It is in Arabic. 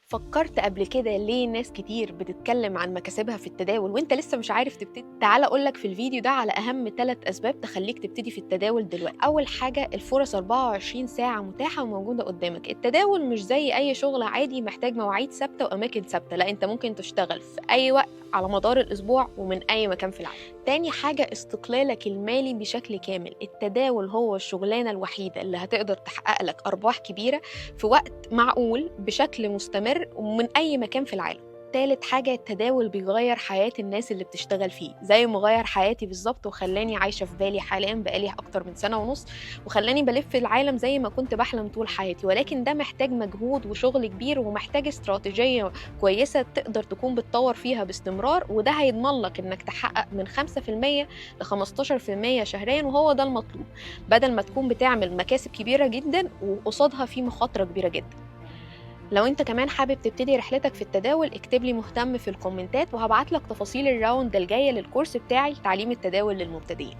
فكرت قبل كده ليه ناس كتير بتتكلم عن مكاسبها في التداول وانت لسه مش عارف تبتدي؟ تعال اقولك في الفيديو ده على اهم 3 اسباب تخليك تبتدي في التداول دلوقتي. اول حاجة، الفرص 24 ساعة متاحة وموجودة قدامك. التداول مش زي اي شغل عادي محتاج مواعيد ثابتة واماكن ثابتة، لا، انت ممكن تشتغل في اي وقت على مدار الاسبوع ومن اي مكان في العالم. تاني حاجة، استقلالك المالي بشكل كامل. التداول هو الشغلانة الوحيدة اللي هتقدر تحقق لك ارباح كبيرة في وقت معقول بشكل مستمر ومن أي مكان في العالم. تالت حاجة، التداول بيغير حياة الناس اللي بتشتغل فيه زي ما غير حياتي بالظبط، وخلاني عايشة في بالي حاليا بقالي أكتر من سنة ونص، وخلاني بلف العالم زي ما كنت بحلم طول حياتي. ولكن ده محتاج مجهود وشغل كبير، ومحتاج استراتيجية كويسة تقدر تكون بتطور فيها باستمرار، وده هيضمن لك إنك تحقق من 5% ل 15% شهريا، وهو ده المطلوب، بدل ما تكون بتعمل مكاسب كبيرة جدا وقصادها في مخاطرة كبيرة جدا. لو انت كمان حابب تبتدي رحلتك في التداول، اكتب لي مهتم في الكومنتات، وهبعت لك تفاصيل الراوند الجاية للكورس بتاعي تعليم التداول للمبتدئين.